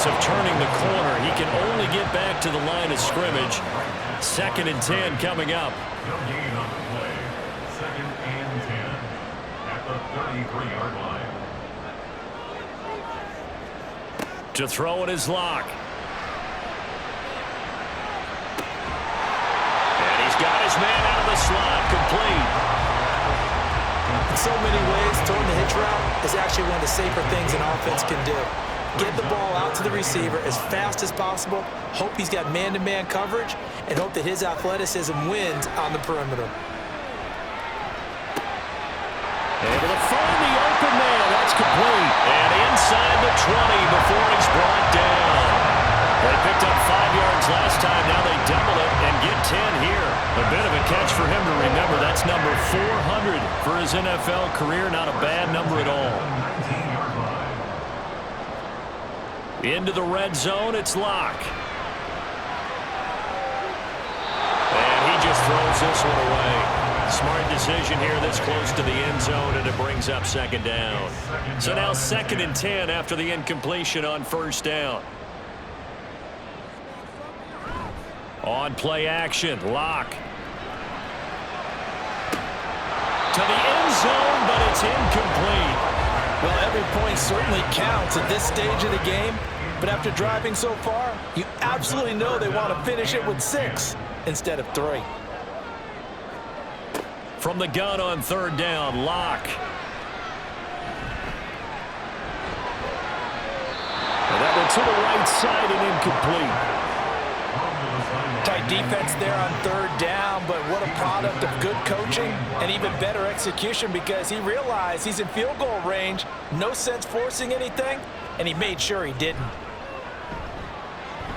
chance of turning the corner. He can only get back to the line of scrimmage. 2nd and 10 coming up. No gain on the play. 2nd and 10 at the 33-yard line. To throw it is Locke. And he's got his man out of the slot, complete. In so many ways, throwing the hitch route is actually one of the safer things an offense can do. Get the ball out to the receiver as fast as possible, hope he's got man-to-man coverage, and hope that his athleticism wins on the perimeter. Able to find the open man. That's complete. And inside the 20 before he's brought down. They picked up 5 yards last time. Now they double it and get 10 here. A bit of a catch for him to remember. That's number 400 for his NFL career. Not a bad number at all. Into the red zone, it's Locke. And he just throws this one away. Smart decision here this close to the end zone, and it brings up 2nd down. So now 2nd and 10 after the incompletion on 1st down. On play action, Locke. To the end zone, but it's incomplete. Well, every point certainly counts at this stage of the game, but after driving so far, you absolutely know they want to finish it with 6 instead of 3. From the gun on 3rd down, Locke. And that one to the right side and incomplete. Tight defense there on 3rd down, but what a product of good coaching and even better execution, because he realized he's in field goal range, no sense forcing anything, and he made sure he didn't.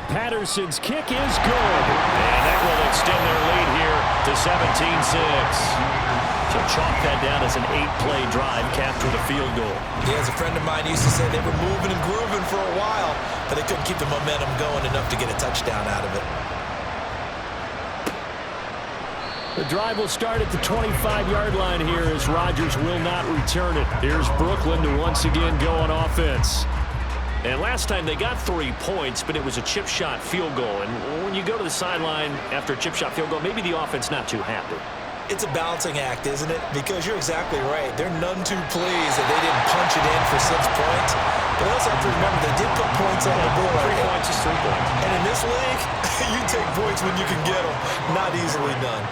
Patterson's kick is good. And that will extend their lead here to 17-6. So chalk that down as an 8-play drive, capture the field goal. Yeah, as a friend of mine used to say, they were moving and grooving for a while, but they couldn't keep the momentum going enough to get a touchdown out of it. The drive will start at the 25-yard line here as Rodgers will not return it. Here's Brooklyn to once again go on offense. And last time they got 3 points, but it was a chip shot field goal. And when you go to the sideline after a chip shot field goal, maybe the offense not too happy. It's a balancing act, isn't it? Because you're exactly right. They're none too pleased that they didn't punch it in for 6 points. But they also have to remember they did put points on the board. 3 points is 3 points. And in this league, you take points when you can get them. Not easily done.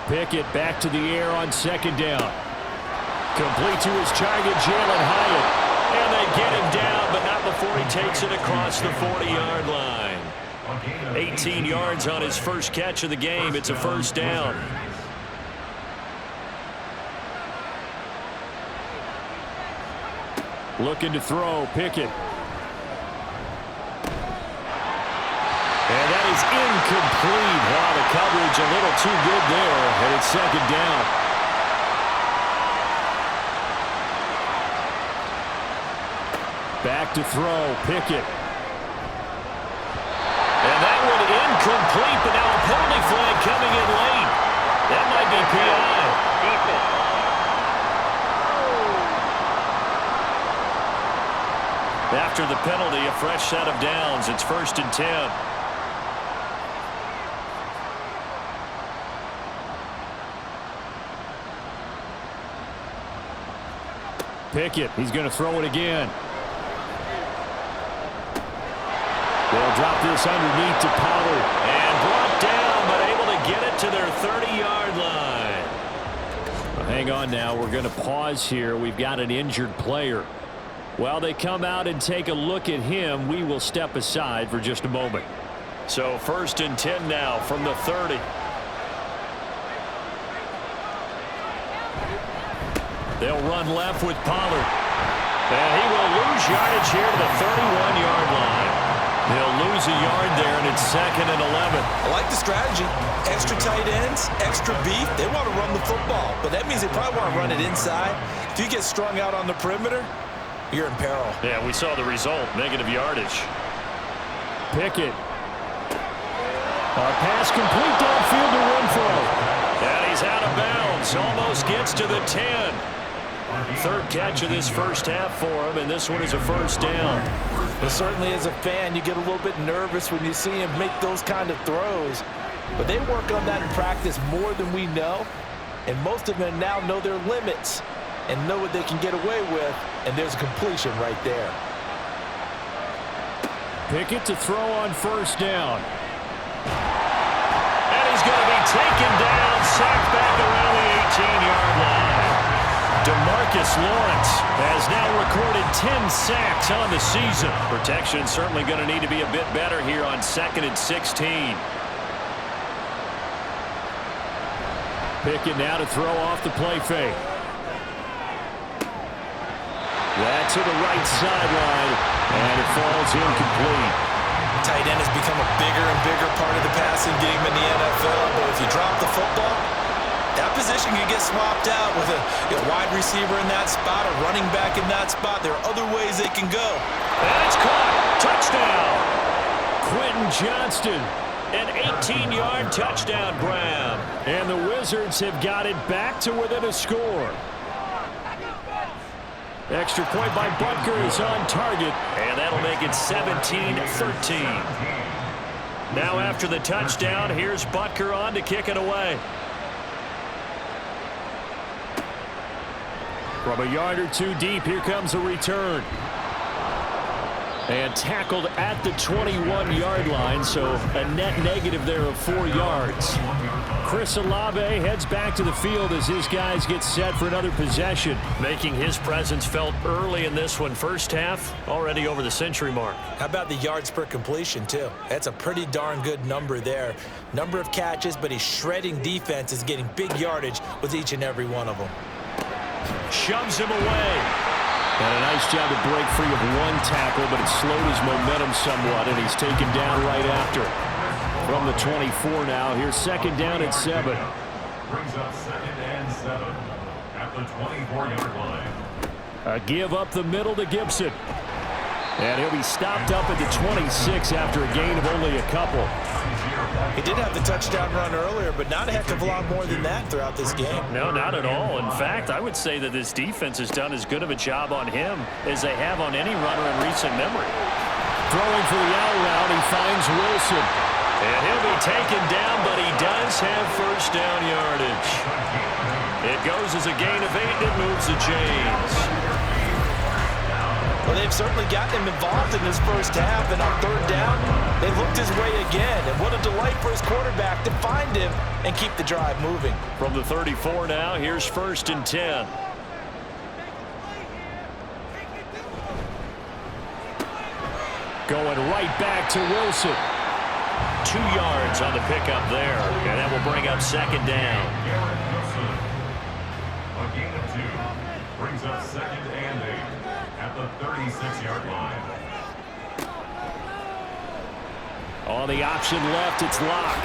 Pickett back to the air on 2nd down. Complete to his target, Jalen Hyatt. And they get him down, but not before he takes it across the 40-yard line. 18 yards on his first catch of the game. It's a 1st down. Looking to throw, Pickett. And that is incomplete. Wow, the coverage a little too good there, and it's 2nd down. Back to throw, Pickett. And that one incomplete, but now a penalty flag coming in late. That might be PI. After the penalty, a fresh set of downs. It's 1st and 10. Pickett, he's going to throw it again. They'll drop this underneath to Pollard. And brought down, but able to get it to their 30-yard line. Well, hang on now. We're going to pause here. We've got an injured player. While they come out and take a look at him, we will step aside for just a moment. So 1st and 10 now from the 30. They'll run left with Pollard. And he will lose yardage here to the 31-yard line. He'll lose a yard there, and it's 2nd and 11. I like the strategy. Extra tight ends, extra beef. They want to run the football, but that means they probably want to run it inside. If you get strung out on the perimeter, you're in peril. Yeah, we saw the result, negative yardage. Pickett. A pass complete downfield to Renfro. And he's out of bounds, almost gets to the 10. Third catch of this first half for him, and this one is a first down. But certainly as a fan, you get a little bit nervous when you see him make those kind of throws. But they work on that in practice more than we know. And most of them now know their limits and know what they can get away with. And there's a completion right there. Pickett to throw on first down. And he's going to be taken down, sacked back around the 18-yard line. DeMarcus Lawrence has now recorded 10 sacks on the season. Protection certainly going to need to be a bit better here on 2nd and 16. Pickett now to throw off the play fake. That to the right sideline, and it falls incomplete. Tight end has become a bigger and bigger part of the passing game in the NFL, but if you drop the football, that position can get swapped out with a wide receiver in that spot, a running back in that spot. There are other ways they can go. And it's caught. Touchdown. Quentin Johnston. An 18-yard touchdown grab. And the Wizards have got it back to within a score. Extra point by Butker is on target, and that'll make it 17-13. Now after the touchdown, here's Butker on to kick it away. From a yard or two deep, here comes a return. And tackled at the 21-yard line, so a net negative there of 4 yards. Chris Olave heads back to the field as his guys get set for another possession. Making his presence felt early in this one. First half, already over the century mark. How about the yards per completion, too? That's a pretty darn good number there. Number of catches, but his shredding defense is getting big yardage with each and every one of them. Shoves him away. And a nice job to break free of one tackle, but it slowed his momentum somewhat, and he's taken down right after. From the 24 now, here's second down at 7. Brings up 2nd and 7 at the 24-yard line. A give up the middle to Gibson. And he'll be stopped up at the 26 after a gain of only a couple. He did have the touchdown run earlier, but not a heck of a lot more than that throughout this game. No, not at all. In fact, I would say that this defense has done as good of a job on him as they have on any runner in recent memory. Throwing for the out route, he finds Wilson. And he'll be taken down, but he does have first down yardage. It goes as a gain of 8, and it moves the chains. Well, they've certainly gotten him involved in this first half, and on third down, they looked his way again. And what a delight for his quarterback to find him and keep the drive moving. From the 34 now, here's 1st and 10. Going right back to Wilson. 2 yards on the pickup there, and that will bring up second down. A gain of 2 brings up 2nd and 8 at the 36-yard line. On the option left, it's Locke.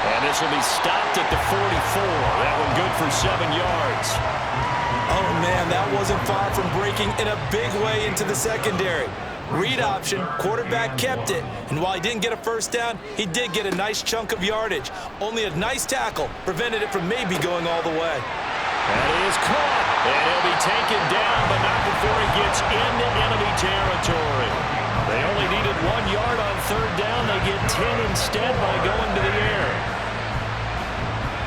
And this will be stopped at the 44. That one good for 7 yards. Oh, man, that wasn't far from breaking in a big way into the secondary. Read option, quarterback kept it, and while he didn't get a first down, he did get a nice chunk of yardage. Only a nice tackle prevented it from maybe going all the way. That is caught, and he'll be taken down, but not before he gets into enemy territory. They only needed 1 yard on third down. They get 10 instead by going to the air.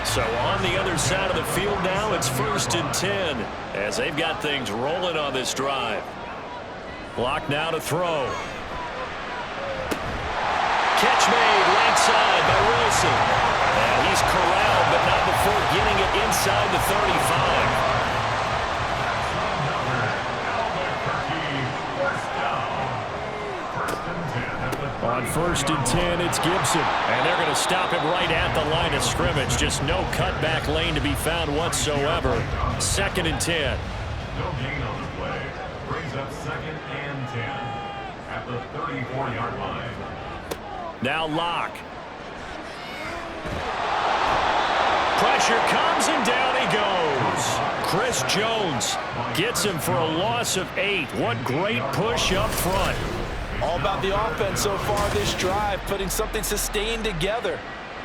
So on the other side of the field now, it's 1st and 10 as they've got things rolling on this drive. Block now to throw. Catch made right side by Wilson. And he's corralled, but not before getting it inside the 35. On 1st and 10, it's Gibson. And they're going to stop him right at the line of scrimmage. Just no cutback lane to be found whatsoever. 2nd and 10. No gain on the play. Brings up 2nd and 10 at the 34-yard line. Now Locke. Pressure comes and down he goes. Chris Jones gets him for a loss of 8. What great push up front. All about the offense so far this drive, putting something sustained together.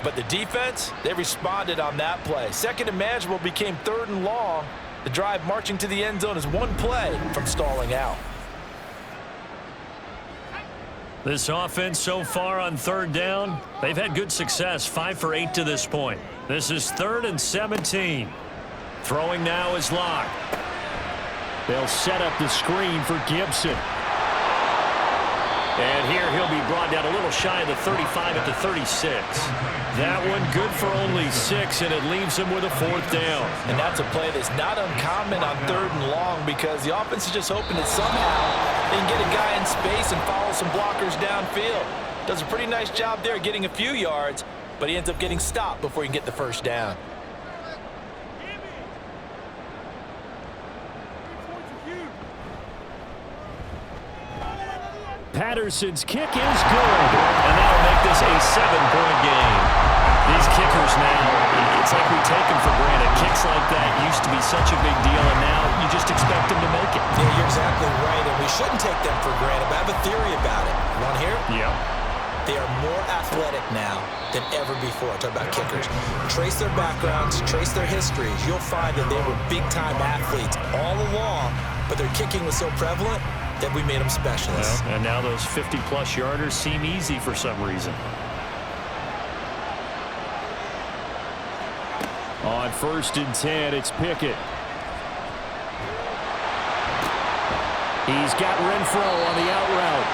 But the defense, they responded on that play. Second and manageable became 3rd and long. The drive marching to the end zone is one play from stalling out. This offense so far on 3rd down, they've had good success, 5 for 8 to this point. This is 3rd and 17. Throwing now is Locke. They'll set up the screen for Gibson. And here he'll be brought down a little shy of the 35 at the 36. That one good for only 6, and it leaves him with a 4th down. And that's a play that's not uncommon on 3rd and long because the offense is just hoping that somehow they can get a guy in space and follow some blockers downfield. Does a pretty nice job there getting a few yards, but he ends up getting stopped before he can get the 1st down. Patterson's kick is good, and that'll make this a 7-point game. These kickers now, it's like we take them for granted. Kicks like that used to be such a big deal, and now you just expect them to make it. Yeah, you're exactly right, and we shouldn't take them for granted, but I have a theory about it. You want to hear it? Yeah. They are more athletic now than ever before. I'm talking about kickers. Trace their backgrounds, trace their histories. You'll find that they were big-time athletes all along, but their kicking was so prevalent that we made them specialists. Well, and now those 50-plus yarders seem easy for some reason. On 1st and 10, it's Pickett. He's got Renfro on the out route.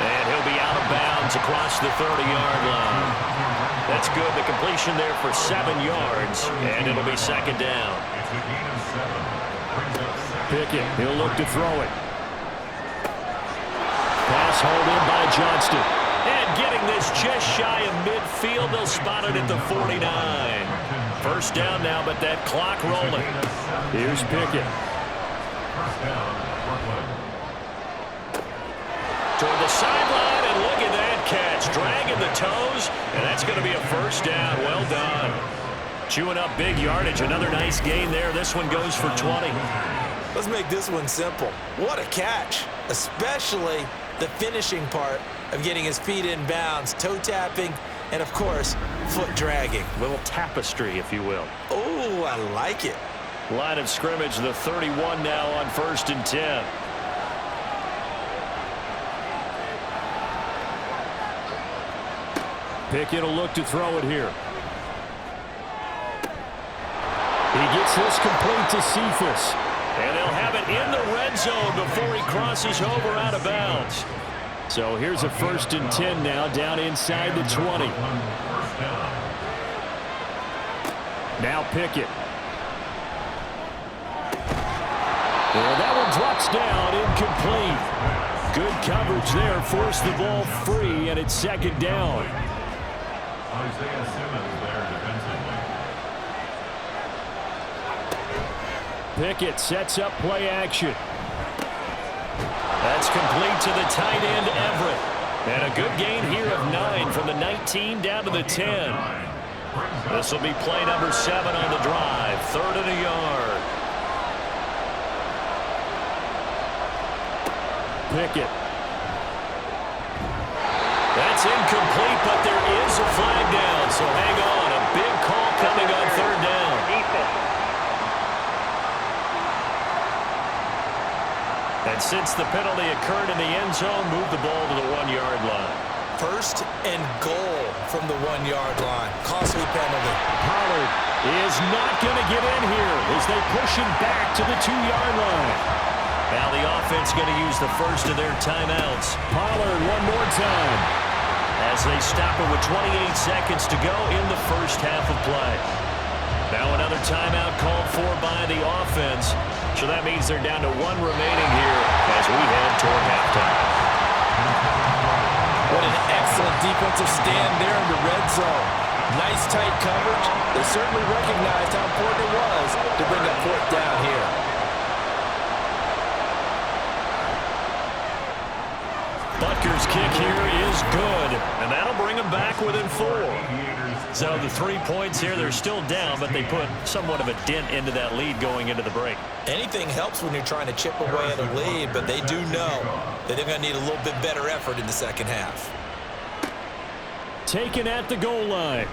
And he'll be out of bounds across the 30-yard line. That's good. The completion there for 7 yards, and it'll be 2nd down. Pickett, he'll look to throw it. Pass hauled in by Johnston. And getting this just shy of midfield, they'll spot it at the 49. 1st down now, but that clock rolling. Here's Pickett. Toward the sideline, and look at that catch. Dragging the toes, and that's going to be a 1st down. Well done. Chewing up big yardage. Another nice gain there. This one goes for 20. Let's make this one simple. What a catch, especially the finishing part of getting his feet in bounds, toe tapping, and of course, foot dragging. Little tapestry, if you will. Oh, I like it. Line of scrimmage, the 31 now on 1st and 10. Pickett will look to throw it here. He gets this complete to Cephas. And they'll have it in the red zone before he crosses over out of bounds. So here's a 1st and 10 now, down inside the 20. Now Pickett. And that one drops down, incomplete. Good coverage there, forced the ball free, and it's 2nd down. Isaiah Simmons there defensively. Pickett sets up play action. That's complete to the tight end, Everett. And a good gain here of 9 from the 19 down to the 10. This will be play number 7 on the drive. 3rd and a yard. Pickett. That's incomplete, but there is a flag down. So hang on. A big call coming on 3rd down. And since the penalty occurred in the end zone, move the ball to the 1-yard line. 1st and goal from the 1-yard line. Costly penalty. Pollard is not going to get in here as they push him back to the 2-yard line. Now the offense going to use the first of their timeouts. Pollard one more time as they stop it with 28 seconds to go in the first half of play. Now another timeout called for by the offense. So that means they're down to 1 remaining here as we head toward halftime. What an excellent defensive stand there in the red zone. Nice tight coverage. They certainly recognized how important it was to bring up 4th down here. Butker's kick here is good, and that'll bring them back within 4. So the 3 points here, they're still down, but they put somewhat of a dent into that lead going into the break. Anything helps when you're trying to chip away at a lead, but they do know that they're going to need a little bit better effort in the second half. Taken at the goal line.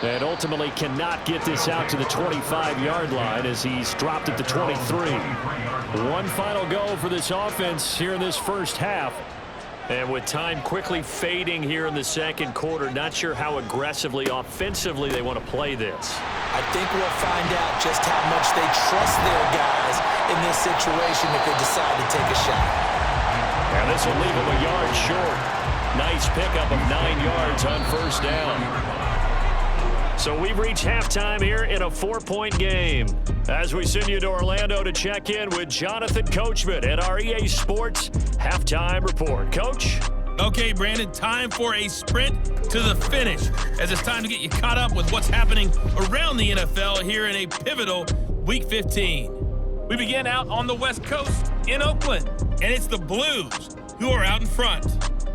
And ultimately cannot get this out to the 25-yard line as he's dropped at the 23. One final go for this offense here in this first half. And with time quickly fading here in the second quarter, not sure how aggressively, offensively they want to play this. I think we'll find out just how much they trust their guys in this situation if they decide to take a shot. And this will leave them a yard short. Nice pickup of 9 yards on first down. So we've reached halftime here in a 4-point game. As we send you to Orlando to check in with Jonathan Coachman at our EA Sports Halftime Report. Coach? Okay, Brandon, time for a sprint to the finish, as it's time to get you caught up with what's happening around the NFL here in a pivotal Week 15. We begin out on the West Coast in Oakland, and it's the Blues who are out in front.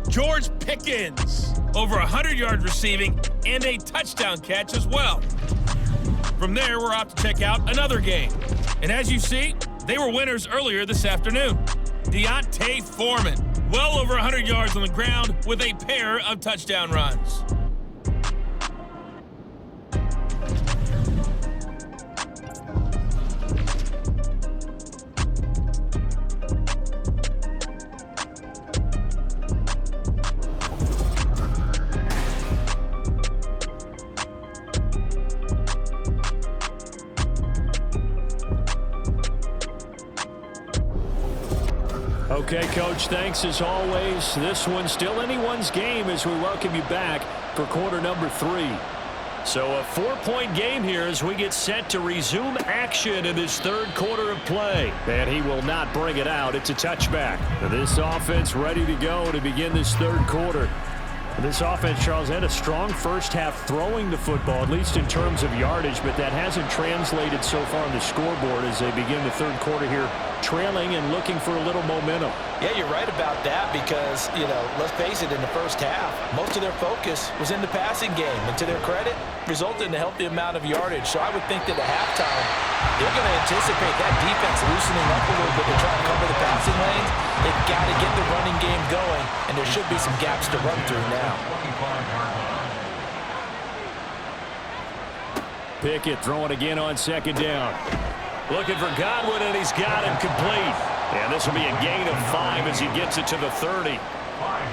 George Pickens, over 100 yards receiving and a touchdown catch as well. From there, we're off to check out another game. And as you see, they were winners earlier this afternoon. Deontay Foreman, well over 100 yards on the ground with a pair of touchdown runs. Okay, Coach, thanks as always. This one's still anyone's game as we welcome you back for quarter number 3. So a 4-point game here as we get set to resume action in this third quarter of play. And he will not bring it out. It's a touchback. This offense ready to go to begin this third quarter. This offense, Charles, had a strong first half throwing the football, at least in terms of yardage, but that hasn't translated so far on the scoreboard as they begin the third quarter here, trailing and looking for a little momentum. Yeah, you're right about that because, let's face it, in the first half, most of their focus was in the passing game. And to their credit, resulted in a healthy amount of yardage. So I would think that at halftime, they're going to anticipate that defense loosening up a little bit to try and cover the passing lanes. They've got to get the running game going, and there should be some gaps to run through now. Pickett throwing again on second down. Looking for Godwin, and he's got him complete. And this will be a gain of 5 as he gets it to the 30. 5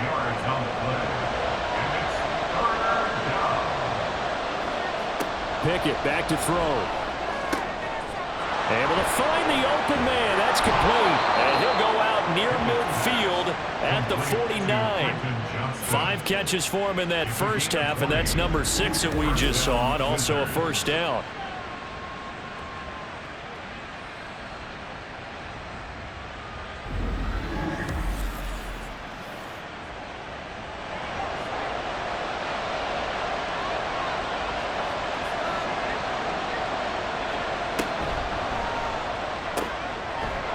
yards on the play. And it's third down. Pickett back to throw. Able to find the open man. That's complete. And he'll go out near midfield at the 49. 5 catches for him in that first half, and that's number 6 that we just saw, and also a first down.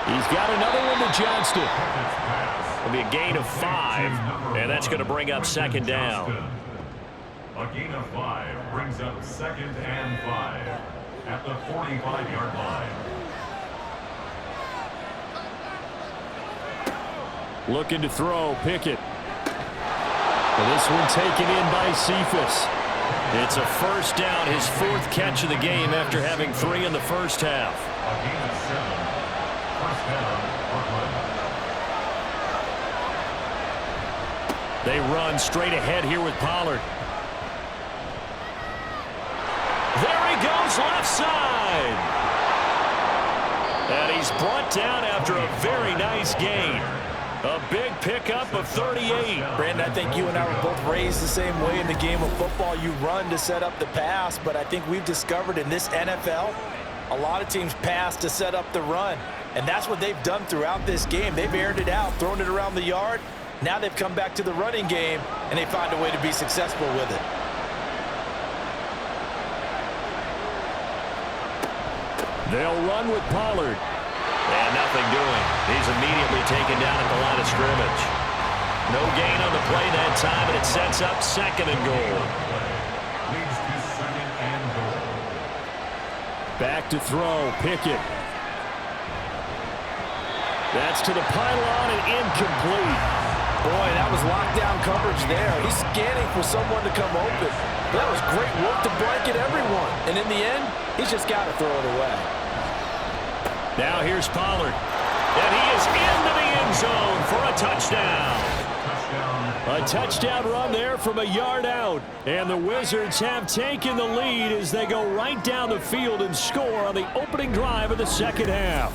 He's got another one to Johnston. It'll be a gain of 5, and that's going to bring up second down. A gain of 5 brings up second and 5 at the 45-yard line. Looking to throw, Pickett. And this one taken in by Cephas. It's a first down, his 4th catch of the game after having 3 in the first half. A gain of 7. First down, Brooklyn. They run straight ahead here with Pollard. There he goes, left side. And he's brought down after a very nice gain. A big pickup of 38. Brandon, I think you and I were both raised the same way in the game of football. You run to set up the pass, but I think we've discovered in this NFL, a lot of teams pass to set up the run. And that's what they've done throughout this game. They've aired it out, thrown it around the yard. Now they've come back to the running game, and they find a way to be successful with it. They'll run with Pollard. And nothing doing. He's immediately taken down at the line of scrimmage. No gain on the play that time, and it sets up second and goal. Leads to second and goal. Back to throw, Pickett. That's to the pylon and incomplete. Boy, that was lockdown coverage there. He's scanning for someone to come open. That was great work to blanket everyone. And in the end, he's just got to throw it away. Now here's Pollard. And he is into the end zone for a touchdown. A touchdown run there from a yard out. And the Wizards have taken the lead as they go right down the field and score on the opening drive of the second half.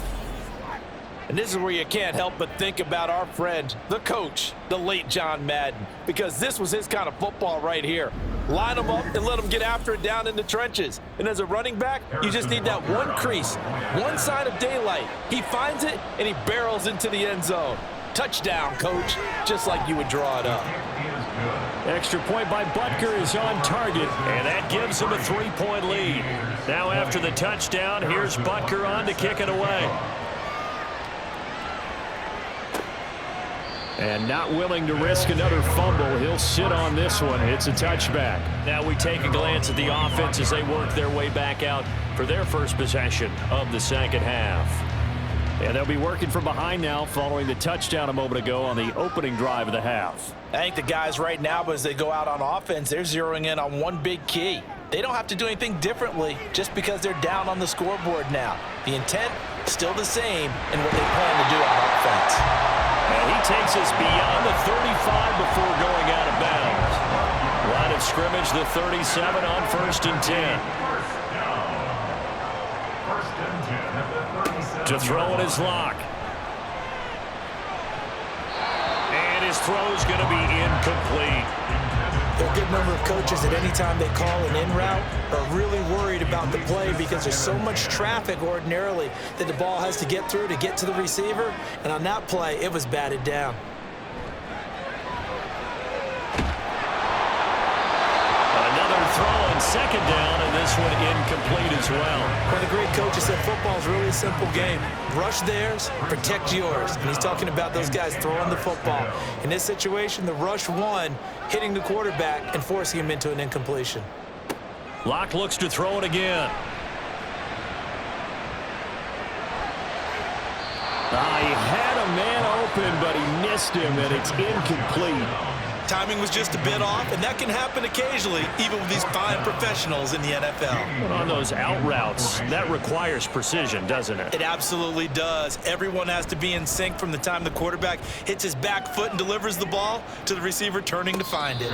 And this is where you can't help but think about our friend, the coach, the late John Madden, because this was his kind of football right here. Line them up and let them get after it down in the trenches. And as a running back, you just need that one crease, one sign of daylight. He finds it, and he barrels into the end zone. Touchdown, coach, just like you would draw it up. Extra point by Butker is on target, and that gives him a 3-point lead. Now after the touchdown, here's Butker on to kick it away. And not willing to risk another fumble, he'll sit on this one. It's a touchback. Now we take a glance at the offense as they work their way back out for their first possession of the second half. And they'll be working from behind now following the touchdown a moment ago on the opening drive of the half. I think the guys right now, as they go out on offense, they're zeroing in on one big key. They don't have to do anything differently just because they're down on the scoreboard now. The intent, still the same in what they plan to do on offense. And he takes us beyond the 35 before going out of bounds. Line of scrimmage, the 37 on 1st and 10. To throw in his lock. And his throw's going to be incomplete. There are a good number of coaches that any time they call an in route are really worried about the play because there's so much traffic ordinarily that the ball has to get through to get to the receiver. And on that play, it was batted down. Another throw on second down, and this one incomplete as well. One of the great coaches said football is really a simple game. Rush theirs, protect yours. And he's talking about those guys throwing the football. In this situation, the rush won, hitting the quarterback and forcing him into an incompletion. Locke looks to throw it again. He had a man open, but he missed him, and it's incomplete. Timing was just a bit off, and that can happen occasionally, even with these fine professionals in the NFL. But on those out routes, that requires precision, doesn't it? It absolutely does. Everyone has to be in sync from the time the quarterback hits his back foot and delivers the ball to the receiver turning to find it.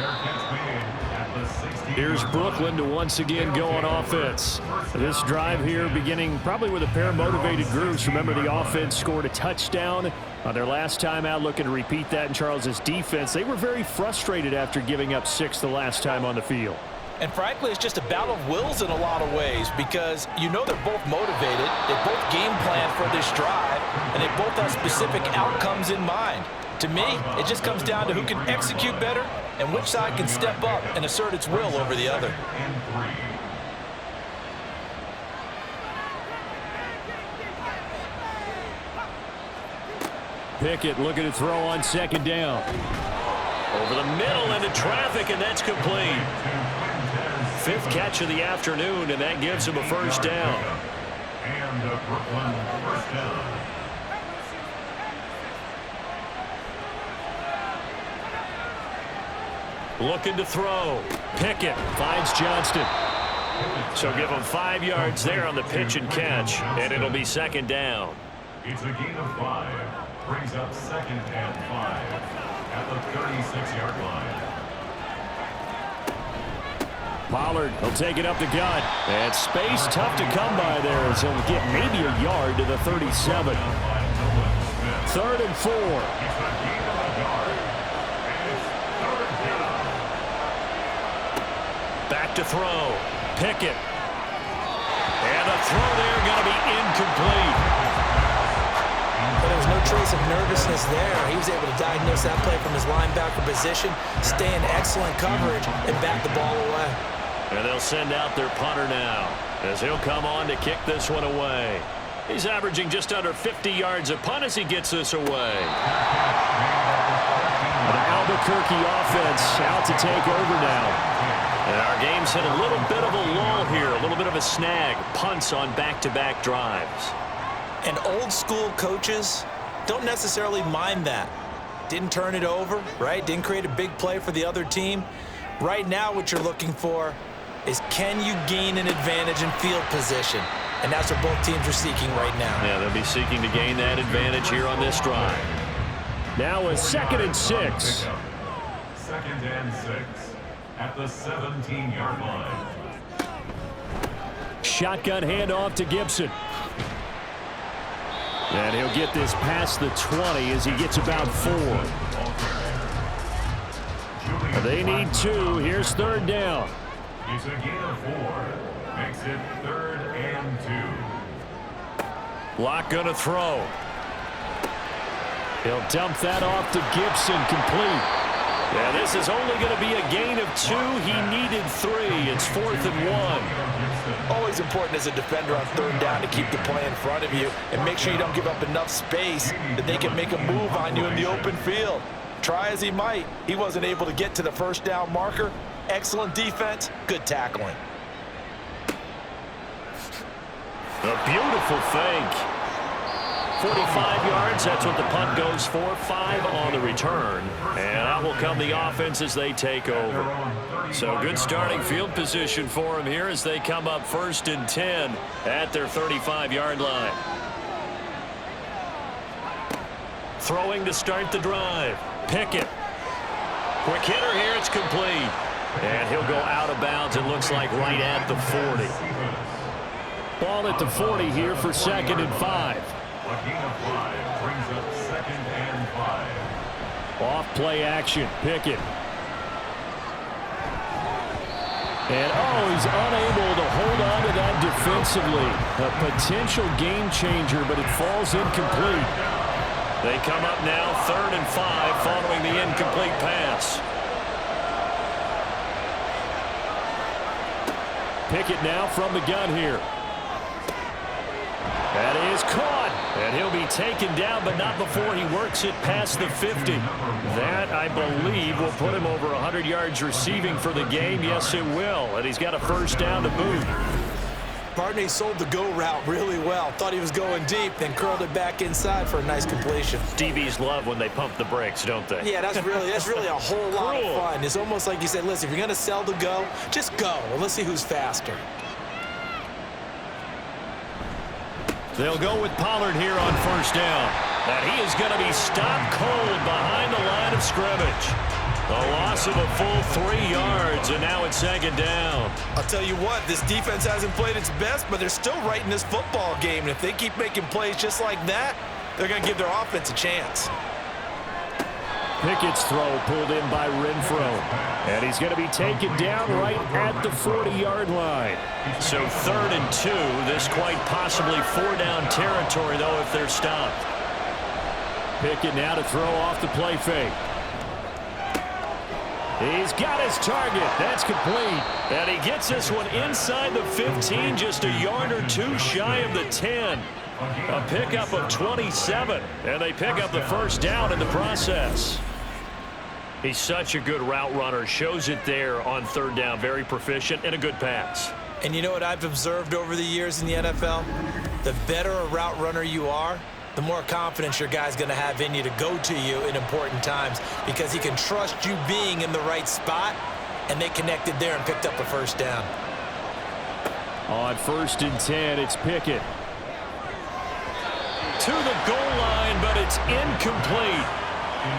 Here's Brooklyn to once again go on offense. This drive here beginning probably with a pair of motivated groups. Remember, the offense scored a touchdown on their last time out, looking to repeat that in Charles's defense. They were very frustrated after giving up 6 the last time on the field. And frankly, it's just a battle of wills in a lot of ways because you know they're both motivated, they both game plan for this drive, and they both have specific outcomes in mind. To me, it just comes down to who can execute better and which side can step up and assert its will over the other. Pickett looking to throw on second down. Over the middle into traffic, and that's complete. 5th catch of the afternoon, and that gives him a first down. And a Brooklyn first down. Looking to throw. Pickett finds Johnston. So give him 5 yards there on the pitch and catch, and it'll be second down. It's a gain of 5. Brings up 2nd and 5 at the 36-yard line. Pollard will take it up the gut. And space tough to come by there as he'll get maybe a yard to the 37. 3rd and 4. Back to throw. Pickett. And a throw there going to be incomplete. But there was no trace of nervousness there. He was able to diagnose that play from his linebacker position, stay in excellent coverage, and bat the ball away. And they'll send out their punter now as he'll come on to kick this one away. He's averaging just under 50 yards a punt as he gets this away. The Albuquerque offense out to take over now. And our game's hit a little bit of a lull here, a little bit of a snag. Punts on back-to-back drives. And old school coaches don't necessarily mind that. Didn't turn it over, right? Didn't create a big play for the other team. Right now what you're looking for is, can you gain an advantage in field position? And that's what both teams are seeking right now. Yeah, they'll be seeking to gain that advantage here on this drive. Now a 2nd and 6. 2nd and 6 at the 17-yard line. Shotgun handoff to Gibson. And he'll get this past the 20 as he gets about 4. They need 2. Here's 3rd down. It's a gain of 4. Makes it 3rd and 2. Block gonna throw. He'll dump that off to Gibson, complete. Yeah, this is only going to be a gain of 2. He needed 3. It's 4th and 1. Always important as a defender on 3rd down to keep the play in front of you and make sure you don't give up enough space that they can make a move on you in the open field. Try as he might, he wasn't able to get to the 1st down marker. Excellent defense, good tackling. A beautiful fake. 45 yards, that's what the punt goes for. 5 on the return. And out will come the offense as they take over. So good starting field position for them here as they come up 1st and 10 at their 35-yard line. Throwing to start the drive. Pickett. Quick hitter here, it's complete. And he'll go out of bounds, it looks like right at the 40. Ball at the 40 here for 2nd and 5. A gain of 5 brings up 2nd and 5. Off play action, Pickett. And he's unable to hold on to that defensively. A potential game changer, but it falls incomplete. They come up now 3rd and 5 following the incomplete pass. Pickett now from the gun here. That is caught, and he'll be taken down, but not before he works it past the 50. That, I believe, will put him over 100 yards receiving for the game. Yes, it will, and he's got a 1st down to boot. Barney sold the go route really well. Thought he was going deep, then curled it back inside for a nice completion. DBs love when they pump the brakes, don't they? Yeah, that's really a whole lot of fun. It's almost like you said, listen, if you're going to sell the go, just go, and let's see who's faster. They'll go with Pollard here on 1st down. And he is going to be stopped cold behind the line of scrimmage. A loss of a full 3 yards, and now it's 2nd down. I'll tell you what, this defense hasn't played its best, but they're still right in this football game. And if they keep making plays just like that, they're going to give their offense a chance. Pickett's throw pulled in by Renfro. And he's going to be taken down right at the 40-yard line. So 3rd and 2. This quite possibly 4-down territory, though, if they're stopped. Pickett now to throw off the play fake. He's got his target. That's complete. And he gets this one inside the 15, just a yard or 2 shy of the 10. A pickup of 27, and they pick up the 1st down in the process. He's such a good route runner. Shows it there on 3rd down. Very proficient and a good pass. And you know what I've observed over the years in the NFL? The better a route runner you are, the more confidence your guy's going to have in you to go to you in important times because he can trust you being in the right spot, and they connected there and picked up a 1st down. On 1st and 10, it's Pickett. To the goal line, but it's incomplete.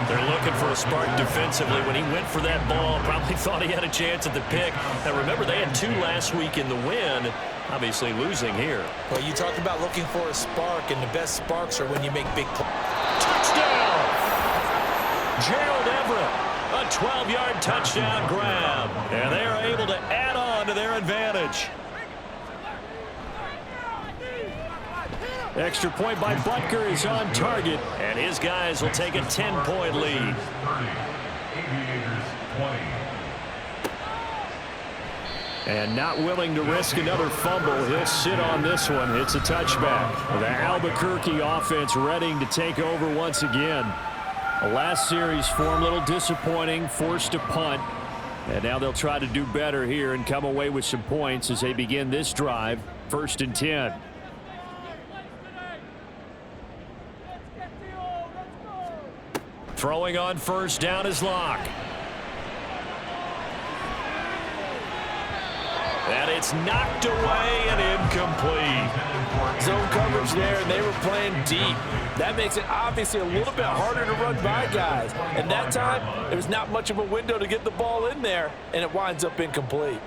They're looking for a spark defensively. When he went for that ball, probably thought he had a chance at the pick. And remember, they had 2 last week in the win. Obviously losing here. Well, you talked about looking for a spark, and the best sparks are when you make big plays. Touchdown! Gerald Everett, a 12-yard touchdown grab. And they are able to add on to their advantage. Extra point by Butker is on target, and his guys will take a 10-point lead. 30. Aviators 20. And not willing to risk another fumble, he'll sit on this one. It's a touchback. The Albuquerque offense ready to take over once again. The last series for him, a little disappointing, forced to punt. And now they'll try to do better here and come away with some points as they begin this drive, 1st and 10. Throwing on 1st down is Locke. And it's knocked away and incomplete. Zone coverage there, and they were playing deep. That makes it obviously a little bit harder to run by guys. And that time, there was not much of a window to get the ball in there, and it winds up incomplete.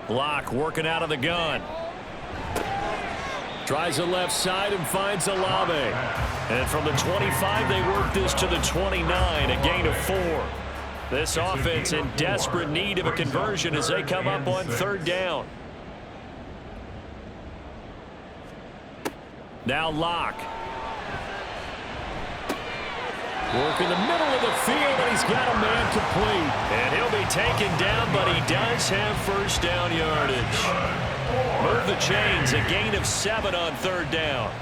Block working out of the gun. Tries the left side and finds Olave. And from the 25, they work this to the 29, a gain of 4. This offense in desperate need of a conversion as they come up on third down. Now Locke. Work in the middle of the field, and he's got a man complete. And he'll be taken down, but he does have first down yardage. Move the chains, a gain of 7 on third down.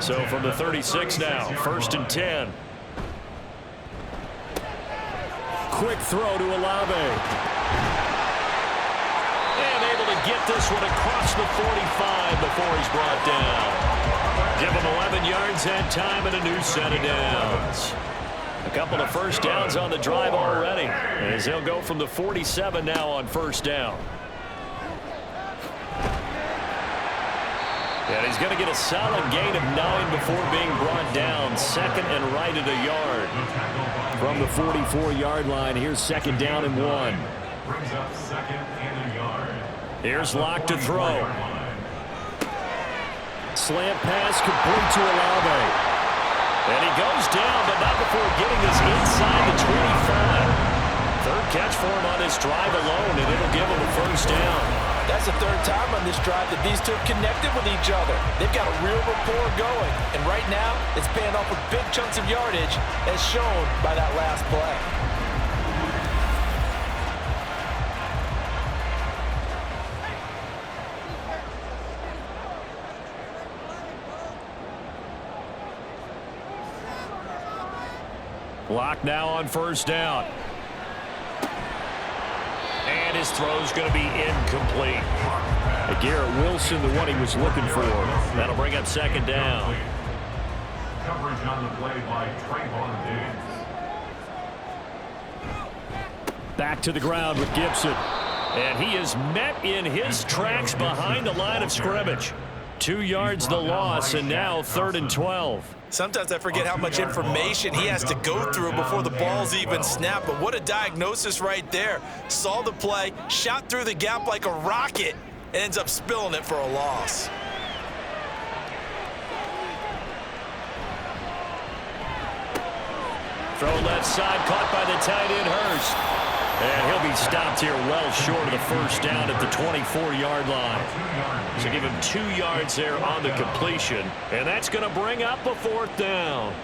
So from the 36 now, 1st and 10. Quick throw to Olave. And able to get this one across the 45 before he's brought down. Give him 11 yards that time and a new set of downs. A couple of first downs on the drive already, as they'll go from the 47 now on first down. And he's going to get a solid gain of 9 before being brought down. 2nd and right at a yard. From the 44-yard line, here's 2nd down and 1. Brings up 2nd and a yard. Here's Locke to throw. Slant pass complete to Olave. And he goes down, but not before getting this inside the 25. 3rd catch for him on this drive alone, and it'll give him a first down. That's the 3rd time on this drive that these two have connected with each other. They've got a real rapport going. And right now, it's paying off with big chunks of yardage, as shown by that last play. Locke now on first down. And his throw's going to be incomplete. Garrett Wilson, the one he was looking for. That'll bring up 2nd down. Coverage on the play by Trayvon Diggs. Back to the ground with Gibson. And he is met in his tracks behind the line of scrimmage. 2 yards the loss, and now 3rd and 12. Sometimes I forget how much information he has to go through before the ball's even snapped. But what a diagnosis right there. Saw the play, shot through the gap like a rocket, and ends up spilling it for a loss. Throw left side, caught by the tight end Hurst. And he'll be stopped here well short of the first down at the 24-yard line. So give him 2 yards there on the completion. And that's going to bring up a 4th down.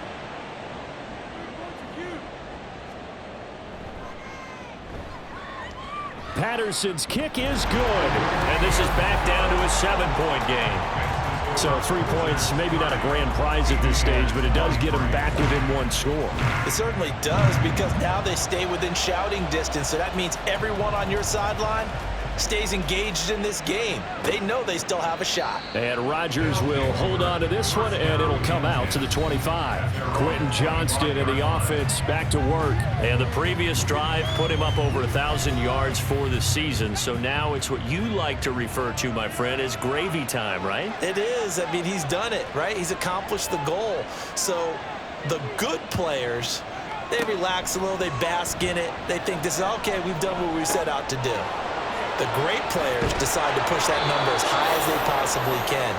Patterson's kick is good. And this is back down to a 7-point game. So 3 points, maybe not a grand prize at this stage, but it does get them back within 1 score. It certainly does, because now they stay within shouting distance. So that means everyone on your sideline stays engaged in this game. They know they still have a shot. And Rodgers will hold on to this one, and it'll come out to the 25. Quentin Johnston and the offense back to work. And the previous drive put him up over 1,000 yards for the season. So now it's what you like to refer to, my friend, as gravy time, right? It is. I mean, he's done it, right? He's accomplished the goal. So the good players, they relax a little, they bask in it. They think this is, okay, we've done what we set out to do. The great players decide to push that number as high as they possibly can.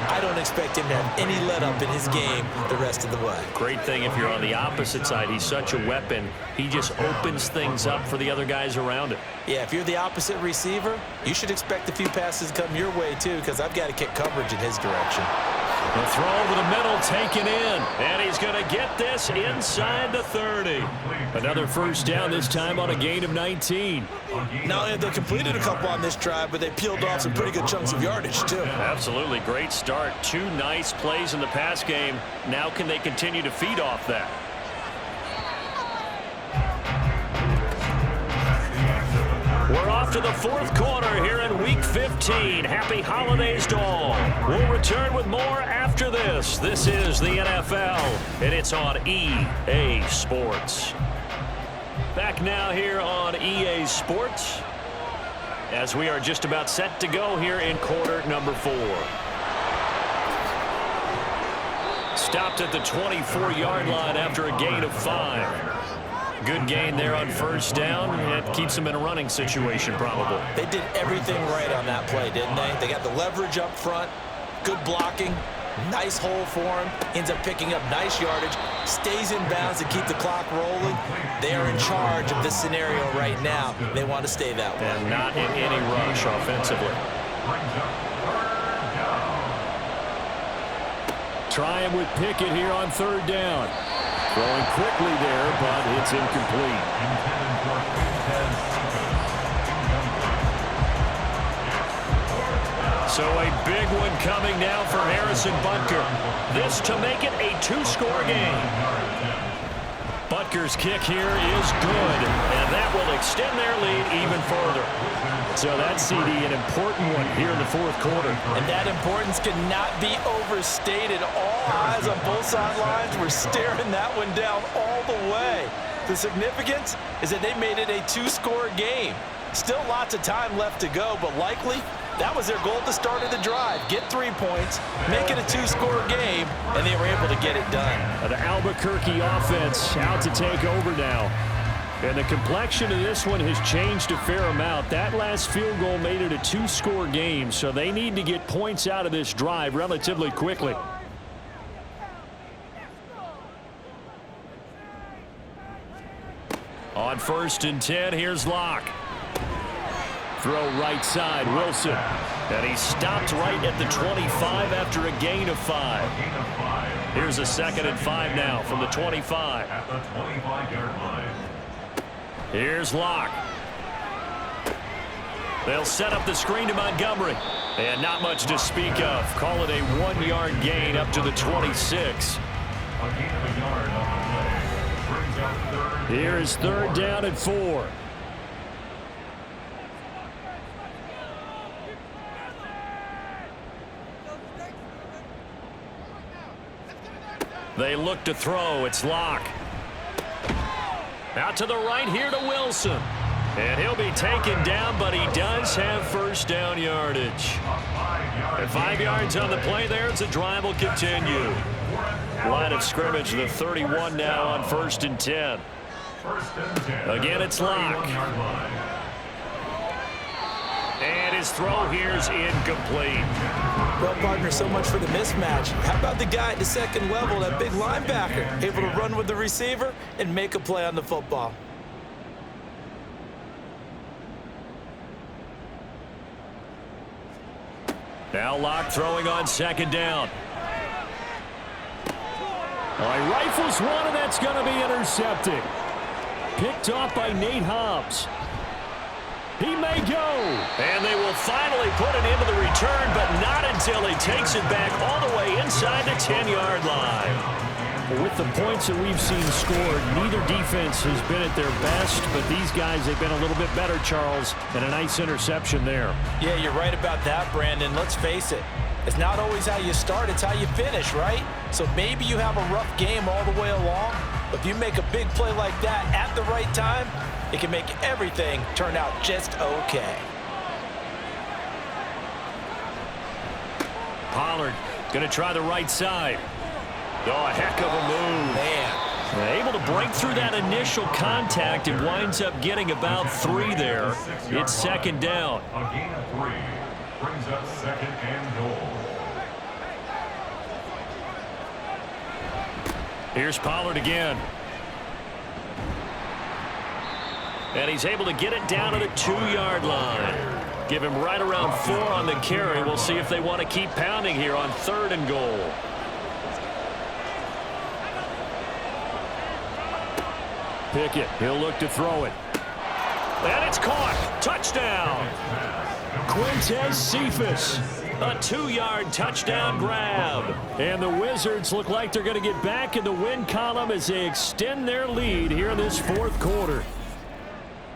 I don't expect him to have any let-up in his game the rest of the way. Great thing if you're on the opposite side. He's such a weapon. He just opens things up for the other guys around him. Yeah, if you're the opposite receiver, you should expect a few passes to come your way too, because I've got to kick coverage in his direction. The throw over the middle taken in, and he's going to get this inside the 30. Another first down, this time on a gain of 19. Not only have they completed a couple on this drive, but they peeled off some pretty good chunks of yardage too. Absolutely, great start. 2 nice plays in the pass game. Now can they continue to feed off that? We're off to the 4th quarter here in Week 15. Happy holidays to all. We'll return with more after this. This is the NFL, and it's on EA Sports. Back now here on EA Sports as we are just about set to go here in quarter number 4. Stopped at the 24-yard line after a gain of 5. Good gain there on first down. It keeps them in a running situation probably. They did everything right on that play, didn't they? They got the leverage up front, good blocking, nice hole for him, ends up picking up nice yardage, stays in bounds to keep the clock rolling. They are in charge of this scenario right now. They want to stay that way. And not in any rush offensively. Trying with Pickett here on third down. Throwing quickly there, but it's incomplete. So a big one coming now for Harrison Butker. This to make it a 2-score game. Butker's kick here is good, and that will extend their lead even further. So that's, CD, an important one here in the fourth quarter. And that importance cannot be overstated. All eyes on both sidelines were staring that one down all the way. The significance is that they made it a 2-score game. Still lots of time left to go, but likely that was their goal at the start of the drive. Get 3 points, make it a 2-score game, and they were able to get it done. The Albuquerque offense out to take over now. And the complexion of this one has changed a fair amount. That last field goal made it a 2-score game, so they need to get points out of this drive relatively quickly. On 1st and 10, here's Locke. Throw right side, Wilson. And he stopped right at the 25 after a gain of 5. Here's a 2nd and 5 now from the 25. At the 25-yard line. Here's Locke. They'll set up the screen to Montgomery. And not much to speak of. Call it a 1-yard gain up to the 26. Here is 3rd down and 4. They look to throw. It's Locke. Out to the right here to Wilson. And he'll be taken down, but he does have 1st down yardage. And 5 yards on the play there as the drive will continue. Line of scrimmage, the 31 now on 1st and 10. Again, it's Locke. And his throw here's incomplete. Well, partner, so much for the mismatch. How about the guy at the 2nd level, that big linebacker, able to run with the receiver and make a play on the football? Now Locke throwing on 2nd down. He rifles one, and that's going to be intercepted. Picked off by Nate Hobbs. He may go. And they will finally put it into the return, but not until he takes it back all the way inside the 10-yard line. With the points that we've seen scored, neither defense has been at their best, but these guys have been a little bit better, Charles, and a nice interception there. Yeah, you're right about that, Brandon. Let's face it. It's not always how you start, it's how you finish, right? So maybe you have a rough game all the way along, but if you make a big play like that at the right time, it can make everything turn out just okay. Pollard going to try the right side. Oh, a heck of a move. Man. Able to break through that initial contact and winds up getting about 3 there. It's 2nd down. A gain of 3 brings up 2nd and goal. Here's Pollard again. And he's able to get it down to the 2-yard line. Give him right around 4 on the carry. We'll see if they want to keep pounding here on 3rd and goal. Pickett, he'll look to throw it. And it's caught. Touchdown. Quintez Cephas. A 2-yard touchdown grab. And the Wizards look like they're going to get back in the win column as they extend their lead here in this 4th quarter.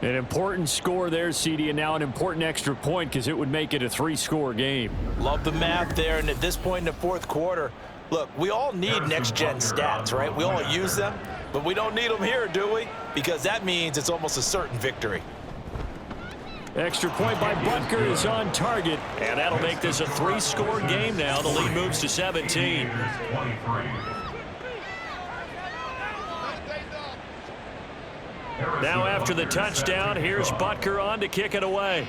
An important score there, CD, and now an important extra point because it would make it a 3-score game. Love the math there, and at this point in the 4th quarter, look, we all need next-gen stats, right? We all use them. but we don't need them here, do we? Because that means it's almost a certain victory. Extra point by Butker is on target, and that'll make this a 3-score game now. The lead moves to 17. Now after the touchdown, here's Butker on to kick it away.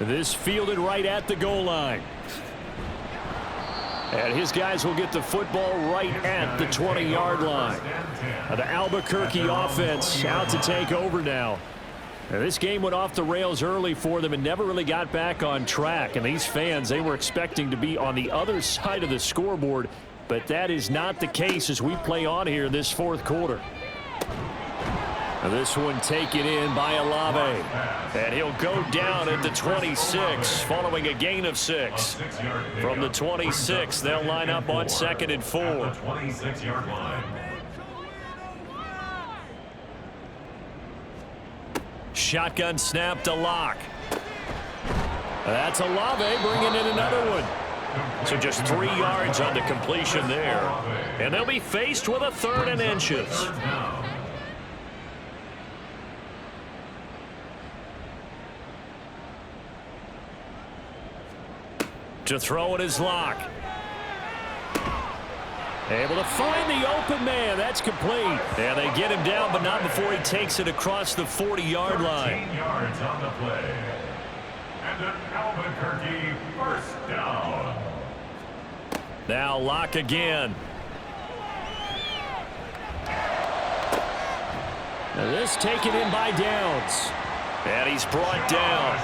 This fielded right at the goal line. And his guys will get the football right at the 20-yard line. The Albuquerque offense out to take over now. Now, this game went off the rails early for them and never really got back on track. And these fans, they were expecting to be on the other side of the scoreboard, but that is not the case as we play on here this fourth quarter. Now, this one taken in by Olave. And he'll go down at the 26 following a gain of 6. From the 26, they'll line up on 2nd and 4. At the 26-yard line. Shotgun snap to Locke. That's Olave bringing in another one. So just 3 yards on the completion there. And they'll be faced with a 3rd and inches. To throw it is Locke. Able to find the open man. That's complete. And they get him down, but not before he takes it across the 40-yard line. 13 yards on the play. And an Albuquerque first down. Now Locke again. Now this taken in by Downs. And he's brought down.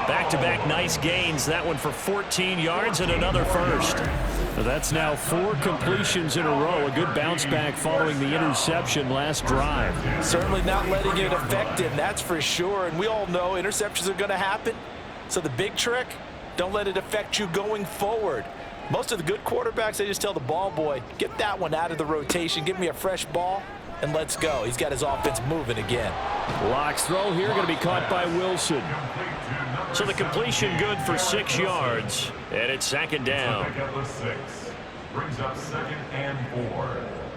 Back-to-back nice gains. That one for 14 yards and another first. So that's now 4 completions in a row. A good bounce back following the interception last drive. Certainly not letting it affect him, that's for sure. And we all know interceptions are going to happen. So the big trick, don't let it affect you going forward. Most of the good quarterbacks, they just tell the ball boy, get that one out of the rotation, give me a fresh ball, and let's go. He's got his offense moving again. Locke's throw here going to be caught by Wilson. So the completion good for 6 yards, and it's 2nd down. Pickup of 6. Brings up 2nd and 4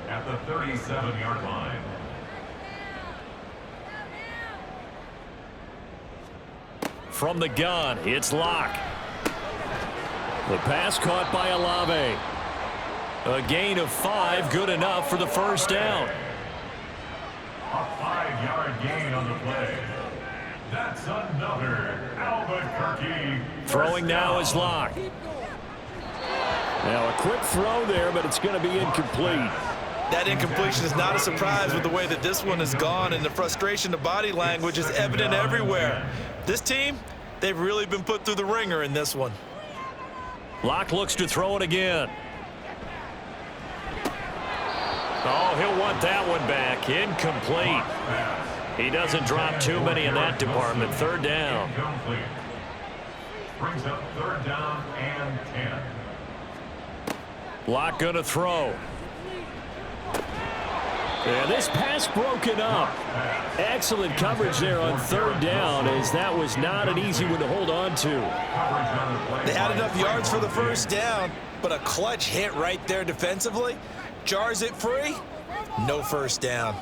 at the 37-yard line. From the gun, it's Locke. The pass caught by Olave. A gain of 5, good enough for the first down. A 5-yard gain on the play. That's another Albuquerque. Throwing now is Locke. Now a quick throw there, but it's going to be incomplete. That incompletion is not a surprise with the way that this one has gone, and the frustration, the body language is evident everywhere. This team, they've really been put through the ringer in this one. Locke looks to throw it again. Oh, he'll want that one back. Incomplete. He doesn't drop too many in that department. 3rd down. Incomplete. Brings up 3rd down and 10. Locke going to throw. And this pass broken up. Excellent coverage there on 3rd down, as that was not an easy one to hold on to. They had enough yards for the first down, but a clutch hit right there defensively. Jars it free. No first down.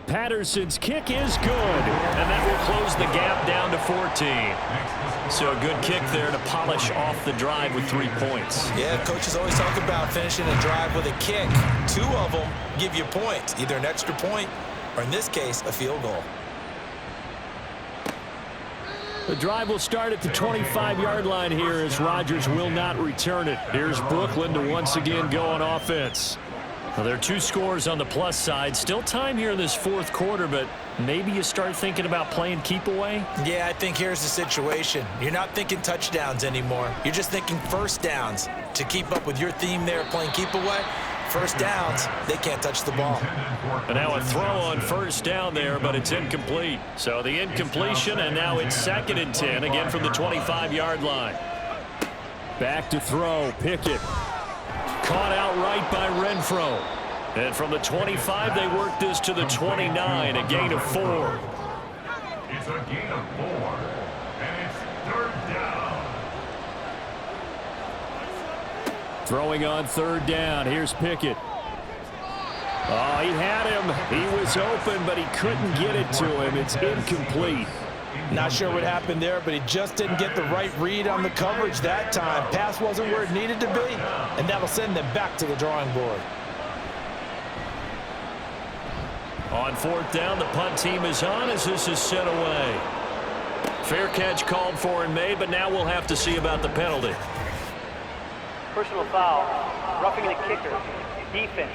Patterson's kick is good, and that will close the gap down to 14. So a good kick there to polish off the drive with 3 points. Yeah, coaches always talk about finishing a drive with a kick. 2 of them give you points, either an extra point or, in this case, a field goal. The drive will start at the 25-yard line here as Rodgers will not return it. Here's Brooklyn to once again go on offense. Well, there are 2 scores on the plus side. Still time here in this fourth quarter, but maybe you start thinking about playing keep away? Yeah, I think here's the situation. You're not thinking touchdowns anymore. You're just thinking first downs. To keep up with your theme there, playing keep away, first downs, they can't touch the ball. And now a throw on first down there, but it's incomplete. So the incompletion, and now it's 2nd and 10, again from the 25-yard line. Back to throw, Pickett. Caught outright by Renfro. And from the 25, they work this to the 29, a gain of 4. It's a gain of 4, and it's 3rd down. Throwing on third down. Here's Pickett. Oh, he had him. He was open, but he couldn't get it to him. It's incomplete. Not sure what happened there, but he just didn't get the right read on the coverage that time. Pass wasn't where it needed to be, and that'll send them back to the drawing board. On fourth down, the punt team is on as this is sent away. Fair catch called for and made, but now we'll have to see about the penalty. Personal foul, roughing the kicker, defense.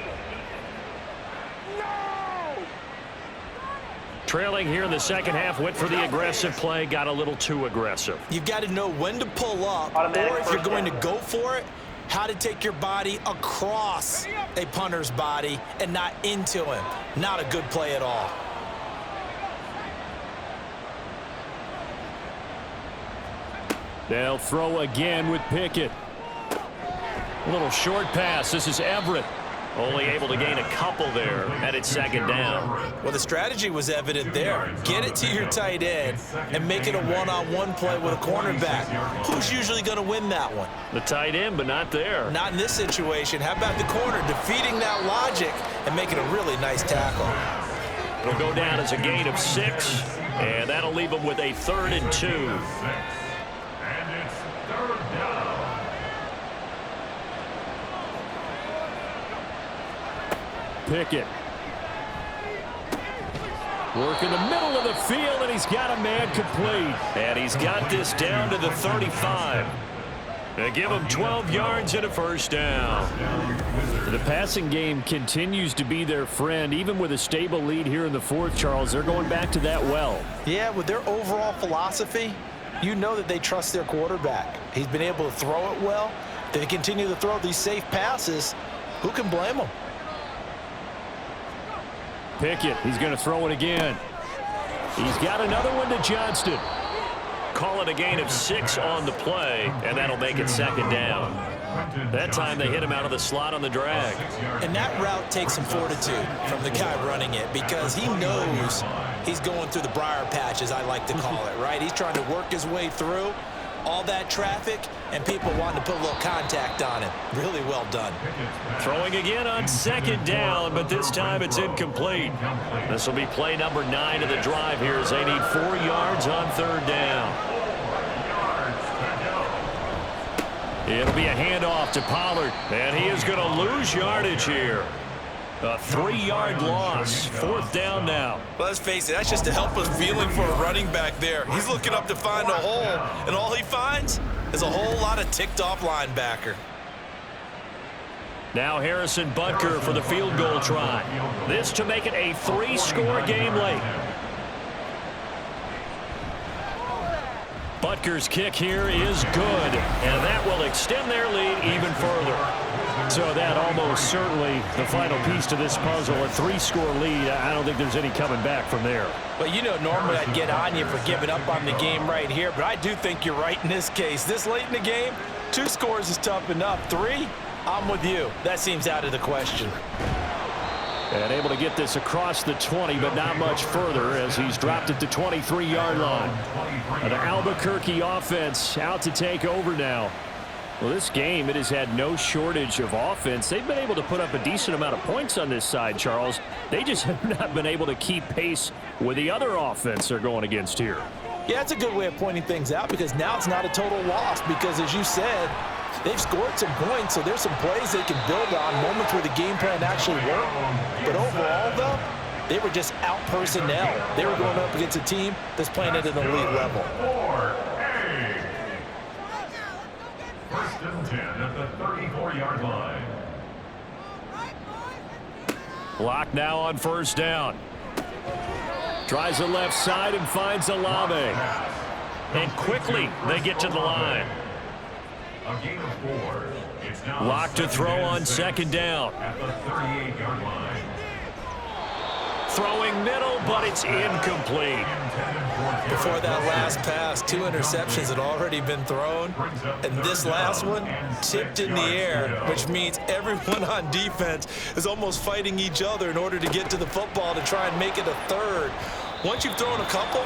Trailing here in the second half, went for the aggressive play, got a little too aggressive. You've got to know when to pull up, Automatic or if you're first going to down. go for it, how to take your body across a punter's body and not into him. Not a good play at all. They'll throw again with Pickett. A little short pass. This is Everett. Only able to gain a couple there, and it's second down. Well, the strategy was evident there. Get it to your tight end and make it a one-on-one play with a cornerback. Who's usually going to win that one? The tight end, but not there. Not in this situation. How about the corner defeating that logic and making a really nice tackle? It'll go down as a gain of 6, and that'll leave them with a 3rd and 2. And it's third down. Pickett. Work in the middle of the field, and he's got a man complete. And he's got this down to the 35. They give him 12 yards and a first down. The passing game continues to be their friend. Even with a stable lead here in the fourth, Charles, they're going back to that well. Yeah, with their overall philosophy, you know that they trust their quarterback. He's been able to throw it well. They continue to throw these safe passes. Who can blame them? Pickett, he's going to throw it again. He's got another one to Johnston. Call it a gain of 6 on the play, and that'll make it second down. That time they hit him out of the slot on the drag. And that route takes some fortitude from the guy running it because he knows he's going through the briar patch, as I like to call it, right? He's trying to work his way through all that traffic and people wanting to put a little contact on him. Really well done. Throwing again on second down, but this time it's incomplete. This will be play number 9 of the drive here as they need 4 yards on third down. It'll be a handoff to Pollard, and he is going to lose yardage here. A 3-yard loss. Fourth down now. Well, let's face it, that's just a helpless feeling for a running back there. He's looking up to find a hole, and all he finds is a whole lot of ticked-off linebacker. Now Harrison Butker for the field goal try. This to make it a 3-score game late. Butker's kick here is good, and that will extend their lead even further. So that almost certainly the final piece to this puzzle. A 3-score lead. I don't think there's any coming back from there. Well, you know, normally I'd get on you for giving up on the game right here, but I do think you're right in this case. This late in the game, 2 scores is tough enough. 3, I'm with you. That seems out of the question. And able to get this across the 20, but not much further as he's dropped it to 23-yard line. The Albuquerque offense out to take over now. Well, this game, it has had no shortage of offense. They've been able to put up a decent amount of points on this side, Charles. They just have not been able to keep pace with the other offense they're going against here. Yeah, it's a good way of pointing things out because now it's not a total loss because, as you said, they've scored some points, so there's some plays they can build on, moments where the game plan actually worked. But overall, though, they were just out personnel. They were going up against a team that's playing at an elite level. First and 10 at the 34-yard line. Block now on first down. Tries the left side and finds Olave. And quickly they get to the line. A gain of 4. It's now Lock to throw on second down. at the 38-yard line. Throwing middle, but it's incomplete. Before that last pass, 2 interceptions had already been thrown, and this last one tipped in the air, which means everyone on defense is almost fighting each other in order to get to the football to try and make it a third. Once you've thrown a couple,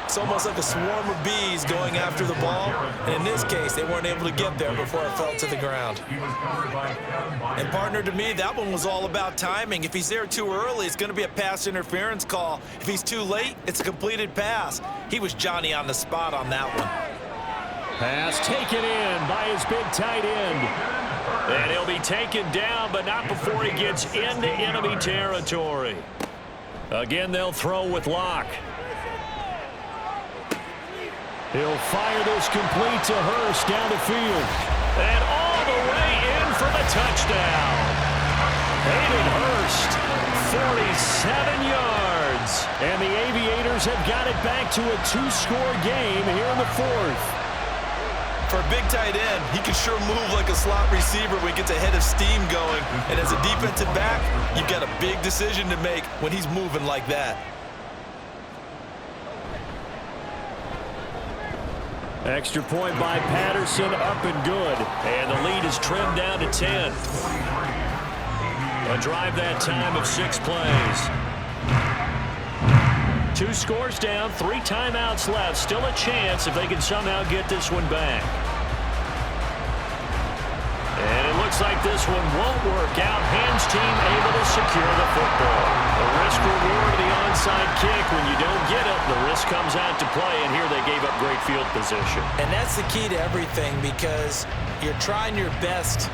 It's almost like a swarm of bees going after the ball. And in this case, they weren't able to get there before it fell to the ground. And partner, to me, that one was all about timing. If he's there too early, it's going to be a pass interference call. If he's too late, it's a completed pass. He was Johnny on the spot on that one. Pass taken in by his big tight end. And he'll be taken down, but not before he gets into enemy territory. Again, they'll throw with Locke. He'll fire this complete to Hurst down the field. And all the way in for the touchdown. Hayden Hurst, 47 yards. And the Aviators have got it back to a 2-score game here in the fourth. For a big tight end, he can sure move like a slot receiver when he gets a head of steam going. And as a defensive back, you've got a big decision to make when he's moving like that. Extra point by Patterson, up and good. And the lead is trimmed down to 10. A drive that time of 6 plays. 2 scores down, 3 timeouts left. Still a chance if they can somehow get this one back. And it looks like this one won't work out. Ham's team able to secure the football. The risk reward of the onside kick. When you don't get it, the risk comes out to play, and here they gave up great field position. And that's the key to everything, because you're trying your best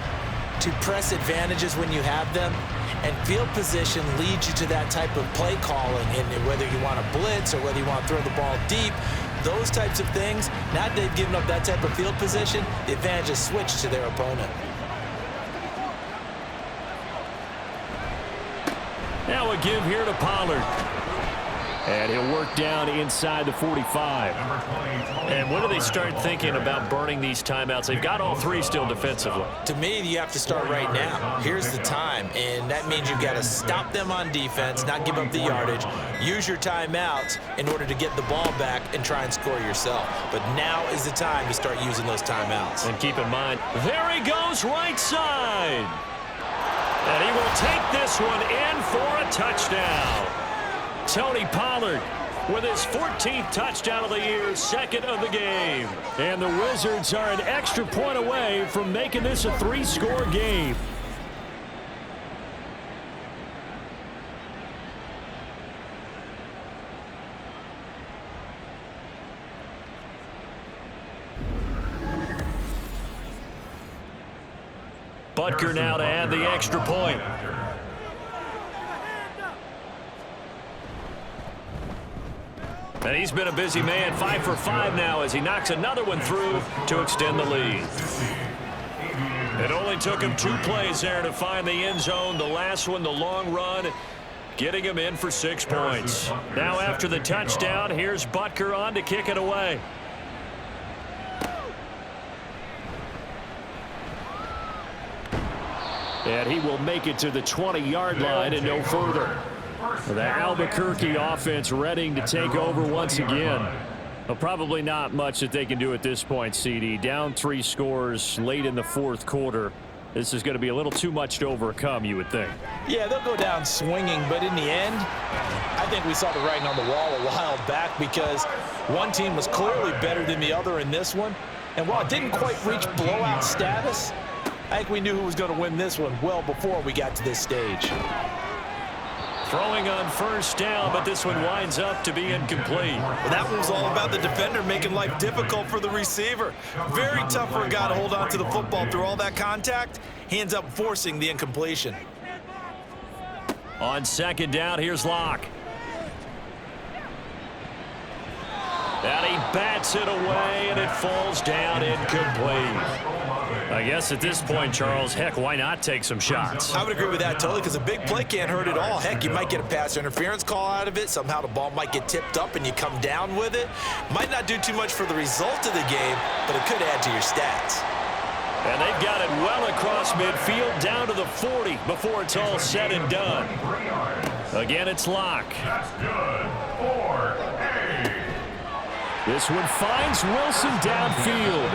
to press advantages when you have them, and field position leads you to that type of play calling. And whether you want to blitz or whether you want to throw the ball deep, those types of things, now that they've given up that type of field position, the advantage is switched to their opponent. Now a give here to Pollard. And he'll work down inside the 45. And when do they start thinking about burning these timeouts? They've got all 3 still defensively. To me, you have to start right now. Here's the time, and that means you've got to stop them on defense, not give up the yardage, use your timeouts in order to get the ball back and try and score yourself. But now is the time to start using those timeouts. And keep in mind, there he goes right side. And he will take this one in for a touchdown. Tony Pollard with his 14th touchdown of the year, 2nd of the game. And the Wizards are an extra point away from making this a 3-score game. Butker now to add the extra point. And he's been a busy man, 5 for 5 now as he knocks another one through to extend the lead. It only took him 2 plays there to find the end zone. The last one, the long run, getting him in for 6 points. Now after the touchdown, here's Butker on to kick it away. And he will make it to the 20-yard line and no further. The Albuquerque offense ready to take over once again. Well, probably not much that they can do at this point, CD. Down 3 scores late in the 4th quarter. This is going to be a little too much to overcome, you would think. Yeah, they'll go down swinging, but in the end, I think we saw the writing on the wall a while back, because one team was clearly better than the other in this one. And while it didn't quite reach blowout status, I think we knew who was going to win this one well before we got to this stage. Throwing on first down, but this one winds up to be incomplete. Well, that one was all about the defender making life difficult for the receiver. Very tough for a guy to hold on to the football through all that contact. He ends up forcing the incompletion. On 2nd down, here's Locke. And he bats it away, and it falls down incomplete. I guess at this point, Charles, heck, why not take some shots? I would agree with that totally, because a big play can't hurt at all. Heck, you might get a pass interference call out of it. Somehow the ball might get tipped up and you come down with it. Might not do too much for the result of the game, but it could add to your stats. And they've got it well across midfield down to the 40 before it's all said and done. Again, it's Locke. That's good. 4-8. This one finds Wilson downfield.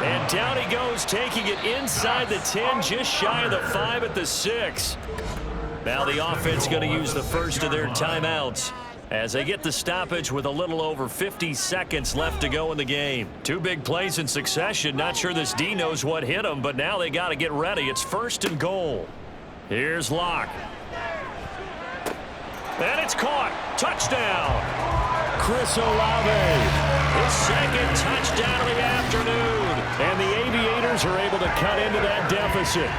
And down he goes, taking it inside the 10, just shy of the 5 at the 6. Now the offense going to use the first of their timeouts as they get the stoppage with a little over 50 seconds left to go in the game. Two big plays in succession. Not sure this D knows what hit him, but now they got to get ready. It's 1st and goal. Here's Locke. And it's caught. Touchdown. Chris Olave. His 2nd touchdown of the afternoon. And the Aviators are able to cut into that deficit.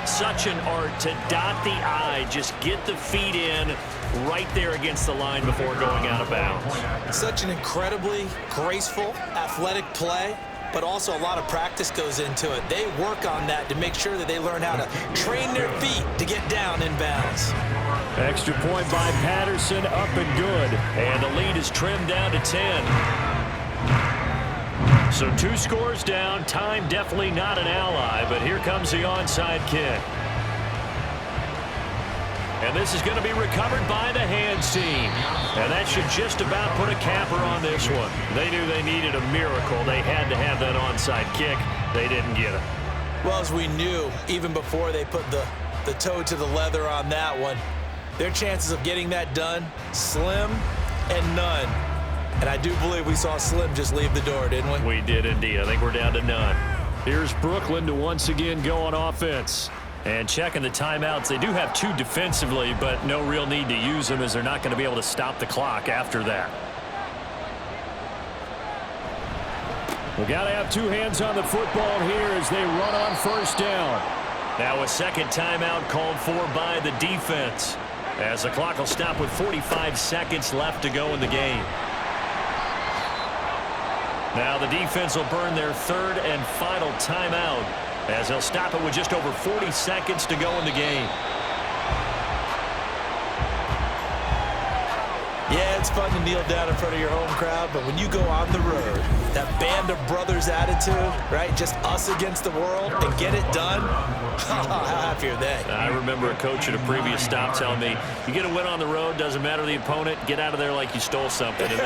Such an art to dot the I, just get the feet in right there against the line before going out of bounds. Such an incredibly graceful, athletic play, but also a lot of practice goes into it. They work on that to make sure that they learn how to train their feet to get down in bounds. Extra point by Patterson, up and good. And the lead is trimmed down to 10. So 2 scores down. Time definitely not an ally, but here comes the onside kick. And this is going to be recovered by the hands team. And that should just about put a capper on this one. They knew they needed a miracle. They had to have that onside kick. They didn't get it. Well, as we knew, even before they put the toe to the leather on that one, their chances of getting that done, slim and none. And I do believe we saw Slim just leave the door, didn't we? We did indeed. I think we're down to none. Here's Brooklyn to once again go on offense. And checking the timeouts, they do have 2 defensively, but no real need to use them as they're not going to be able to stop the clock after that. We got to have 2 hands on the football here as they run on 1st down. Now a 2nd timeout called for by the defense, as the clock will stop with 45 seconds left to go in the game. Now the defense will burn their 3rd and final timeout, as they'll stop it with just over 40 seconds to go in the game. Yeah, it's fun to kneel down in front of your home crowd, but when you go on the road, that band of brothers attitude, right? Just us against the world and get it done. How happy are they? I remember a coach at a previous stop telling me, you get a win on the road, doesn't matter the opponent, get out of there like you stole something. And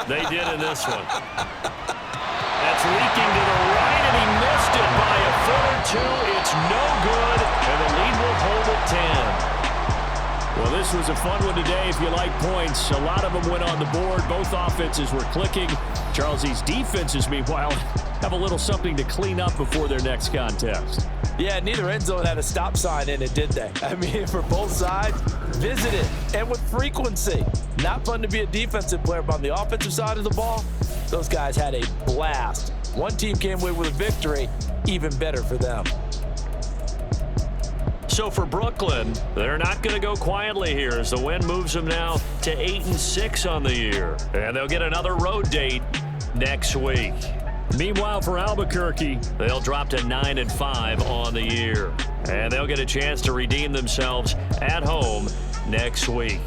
they did in this one. That's leaking to the right, and he missed it by a foot or 2. It's no good, and the lead will hold at 10. Well, this was a fun one today if you like points. A lot of them went on the board. Both offenses were clicking. Charles, these defenses, meanwhile, have a little something to clean up before their next contest. Yeah, neither end zone had a stop sign in it, did they? I mean, for both sides, visit it, and with frequency. Not fun to be a defensive player, but on the offensive side of the ball, those guys had a blast. One team came away with a victory, even better for them. So for Brooklyn, they're not going to go quietly here as the win moves them now to 8-6 on the year. And they'll get another road date next week. Meanwhile, for Albuquerque, they'll drop to 9-5 on the year. And they'll get a chance to redeem themselves at home next week.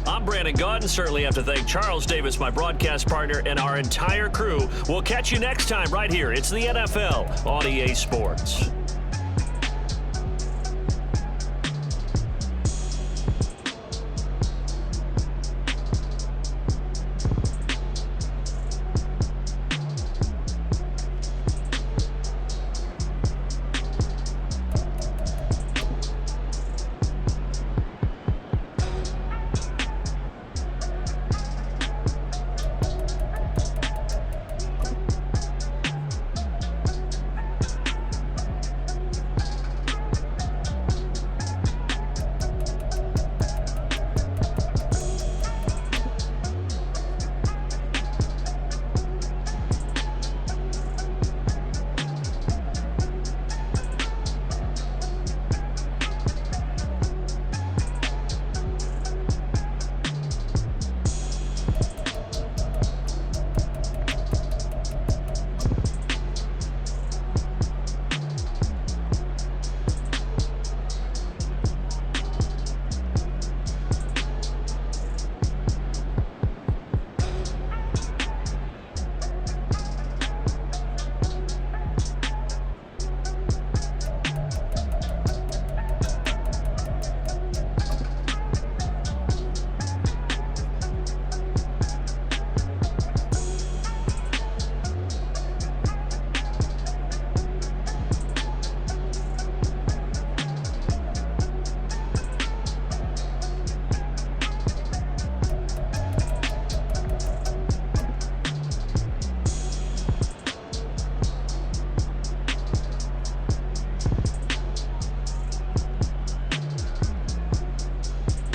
I'm Brandon Gaudin. Certainly have to thank Charles Davis, my broadcast partner, and our entire crew. We'll catch you next time right here. It's the NFL on EA Sports.